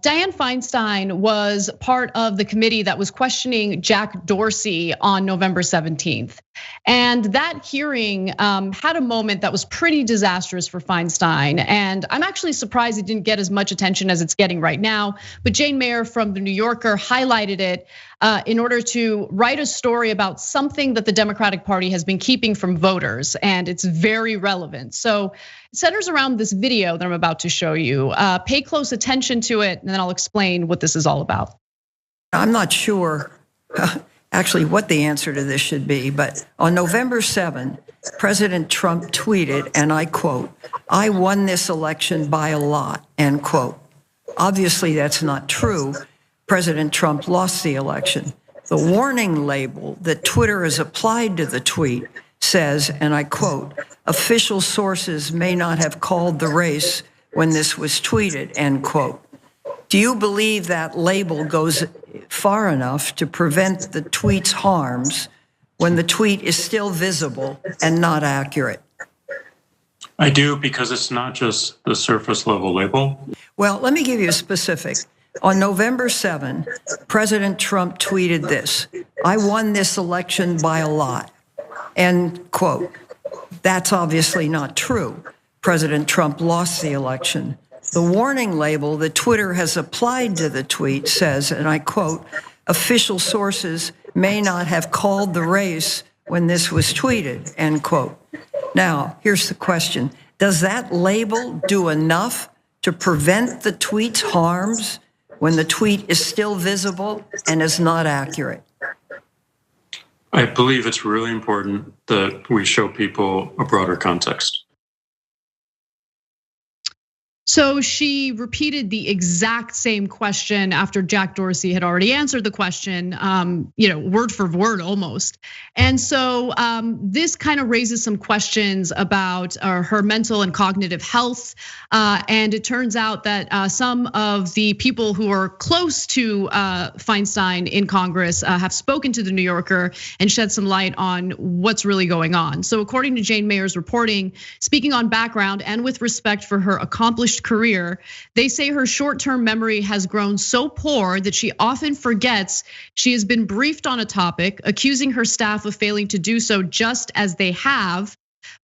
Diane Feinstein was part of the committee that was questioning Jack Dorsey on November 17th. And that hearing had a moment that was pretty disastrous for Feinstein. And I'm actually surprised it didn't get as much attention as it's getting right now. But Jane Mayer from The New Yorker highlighted it in order to write a story about something that the Democratic Party has been keeping from voters, and it's very relevant. So it centers around this video that I'm about to show you. Pay close attention to it, and then I'll explain what this is all about. I'm not sure actually what the answer to this should be, but on November 7, President Trump tweeted, and I quote, "I won this election by a lot," end quote. Obviously, that's not true. President Trump lost the election. The warning label that Twitter has applied to the tweet says, and I quote, "Official sources may not have called the race when this was tweeted," end quote. Do you believe that label goes far enough to prevent the tweet's harms when the tweet is still visible and not accurate? I do, because it's not just the surface level label. Well, let me give you a specific. On November 7, President Trump tweeted this: "I won this election by a lot," end quote. That's obviously not true. President Trump lost the election. The warning label that Twitter has applied to the tweet says, and I quote, "Official sources may not have called the race when this was tweeted," end quote. Now, here's the question. Does that label do enough to prevent the tweet's harms when the tweet is still visible and is not accurate? I believe it's really important that we show people a broader context. So she repeated the exact same question after Jack Dorsey had already answered the question, word for word almost. And so this kind of raises some questions about her mental and cognitive health. And it turns out that some of the people who are close to Feinstein in Congress have spoken to The New Yorker and shed some light on what's really going on. So according to Jane Mayer's reporting, speaking on background and with respect for her accomplished career, they say her short-term memory has grown so poor that she often forgets she has been briefed on a topic, accusing her staff of failing to do so just as they have.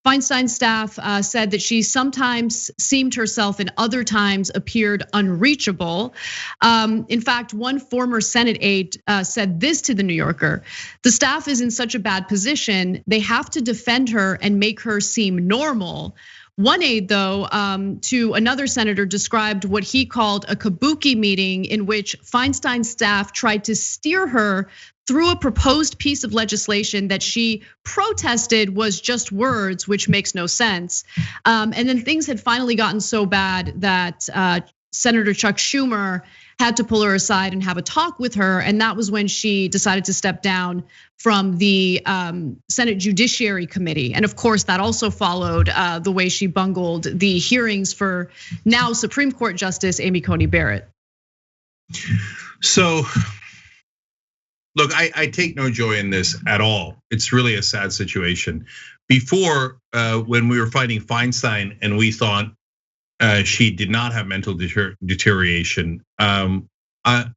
Feinstein's staff said that she sometimes seemed herself and other times appeared unreachable. In fact, one former Senate aide said this to The New Yorker: "The staff is in such a bad position, they have to defend her and make her seem normal." One aide, though, to another senator described what he called a kabuki meeting in which Feinstein's staff tried to steer her through a proposed piece of legislation that she protested was just words, which makes no sense. And then things had finally gotten so bad that Senator Chuck Schumer had to pull her aside and have a talk with her. And that was when she decided to step down from the Senate Judiciary Committee. And of course, that also followed the way she bungled the hearings for now Supreme Court Justice Amy Coney Barrett. So, look, I take no joy in this at all. It's really a sad situation. Before, when we were fighting Feinstein and we thought she did not have mental deterioration, I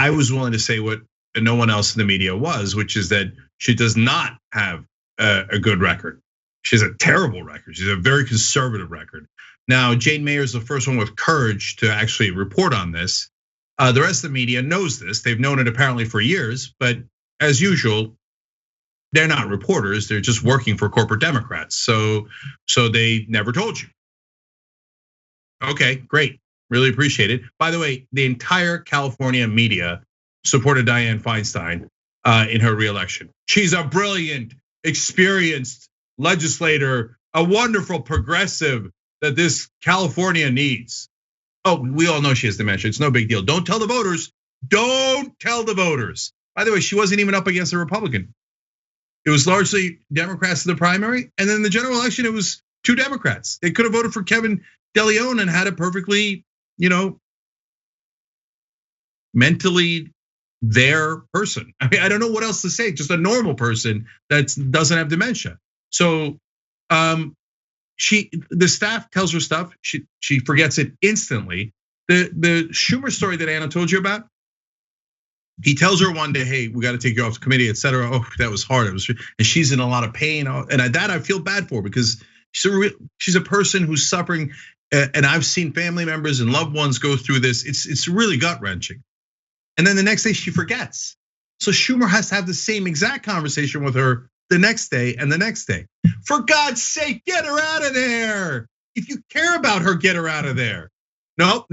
was willing to say what no one else in the media was, which is that she does not have a good record. She has a terrible record. She's a very conservative record. Now, Jane Mayer is the first one with courage to actually report on this. The rest of the media knows this. They've known it apparently for years, but as usual, they're not reporters. They're just working for corporate Democrats. So they never told you. Okay, great. Really appreciate it. By the way, the entire California media supported Diane Feinstein in her reelection. She's a brilliant, experienced legislator, a wonderful progressive that this California needs. Oh, we all know she has dementia. It's no big deal. Don't tell the voters. Don't tell the voters. By the way, she wasn't even up against a Republican. It was largely Democrats in the primary, and then the general election, it was 2 Democrats. They could have voted for Kevin DeLeon and had a perfectly, mentally there person. I mean, I don't know what else to say. Just a normal person that doesn't have dementia. So, the staff tells her stuff. She forgets it instantly. The Schumer story that Anna told you about, he tells her one day, hey, we got to take you off the committee, et cetera. Oh, that was hard. And she's in a lot of pain. And that I feel bad for, because she's a person who's suffering. And I've seen family members and loved ones go through this. It's really gut wrenching. And then the next day she forgets. So Schumer has to have the same exact conversation with her the next day and the next day. For God's sake, get her out of there. If you care about her, get her out of there. Nope.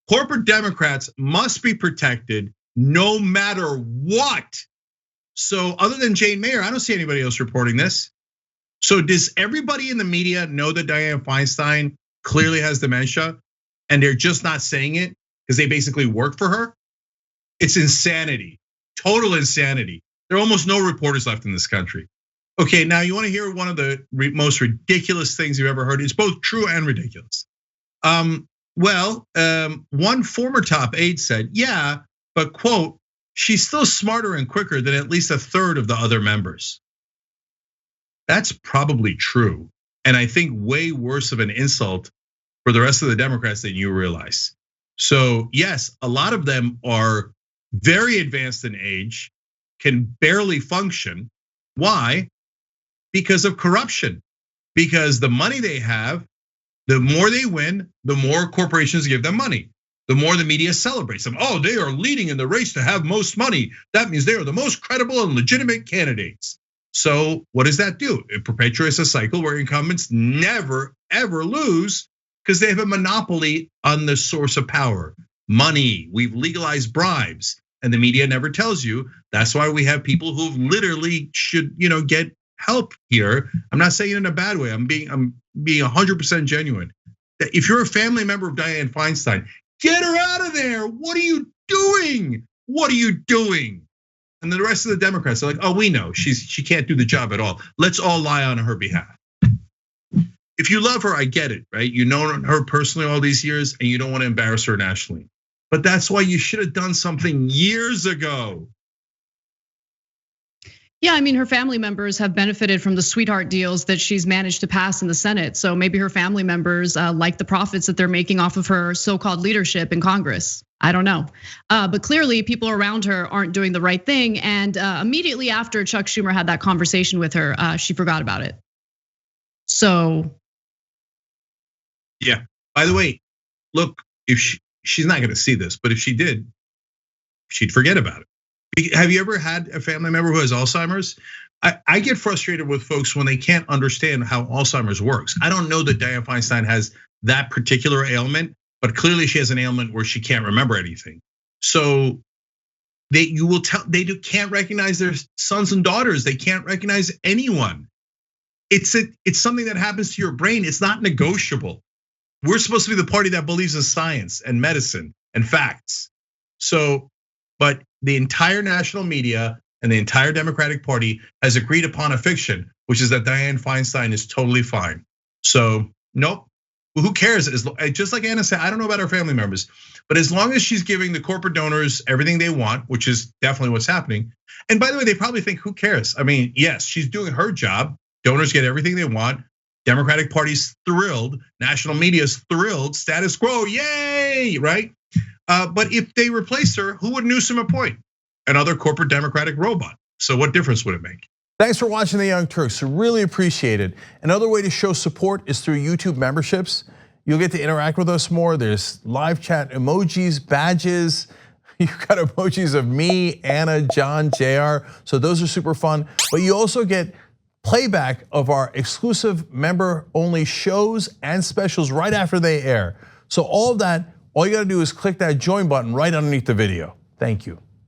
Corporate Democrats must be protected no matter what. So other than Jane Mayer, I don't see anybody else reporting this. So does everybody in the media know that Diane Feinstein clearly has dementia and they're just not saying it because they basically work for her? It's insanity, total insanity. There are almost no reporters left in this country. Okay, now you want to hear one of the most ridiculous things you've ever heard. It's both true and ridiculous. One former top aide said, yeah, but quote, she's still smarter and quicker than at least a third of the other members. That's probably true. And I think way worse of an insult for the rest of the Democrats than you realize. So yes, a lot of them are very advanced in age, can barely function. Why? Because of corruption. Because the money they have, the more they win, the more corporations give them money. The more the media celebrates them. Oh, they are leading in the race to have most money. That means they are the most credible and legitimate candidates. So what does that do? It perpetuates a cycle where incumbents never, ever lose because they have a monopoly on the source of power, money. We've legalized bribes, and the media never tells you. That's why we have people who literally should, get help here. I'm not saying it in a bad way. I'm being 100% genuine. That if you're a family member of Diane Feinstein, get her out of there. What are you doing? What are you doing? And the rest of the Democrats are like, oh, we know she can't do the job at all. Let's all lie on her behalf. If you love her, I get it, right? You know her personally all these years and you don't want to embarrass her nationally. But that's why you should have done something years ago. Yeah, I mean, her family members have benefited from the sweetheart deals that she's managed to pass in the Senate. So maybe her family members like the profits that they're making off of her so-called leadership in Congress. I don't know. But clearly people around her aren't doing the right thing. And immediately after Chuck Schumer had that conversation with her, she forgot about it. So. Yeah, by the way, look, if she's not gonna see this, but if she did, she'd forget about it. Have you ever had a family member who has Alzheimer's? I get frustrated with folks when they can't understand how Alzheimer's works. I don't know that Diane Feinstein has that particular ailment, but clearly she has an ailment where she can't remember anything. So they can't recognize their sons and daughters. They can't recognize anyone. It's something that happens to your brain. It's not negotiable. We're supposed to be the party that believes in science and medicine and facts. But the entire national media and the entire Democratic Party has agreed upon a fiction, which is that Diane Feinstein is totally fine. So nope, who cares? Just like Anna said, I don't know about her family members, but as long as she's giving the corporate donors everything they want, which is definitely what's happening. And by the way, they probably think, who cares? I mean, yes, she's doing her job. Donors get everything they want. Democratic Party's thrilled, national media's thrilled, status quo, yay, right? But if they replace her, who would Newsom appoint? Another corporate Democratic robot. So what difference would it make? Thanks for watching The Young Turks, really appreciate it. Another way to show support is through YouTube memberships. You'll get to interact with us more. There's live chat emojis, badges. You've got emojis of me, Anna, John, JR. So those are super fun. But you also get playback of our exclusive member-only shows and specials right after they air. So all of that, all you gotta do is click that join button right underneath the video. Thank you.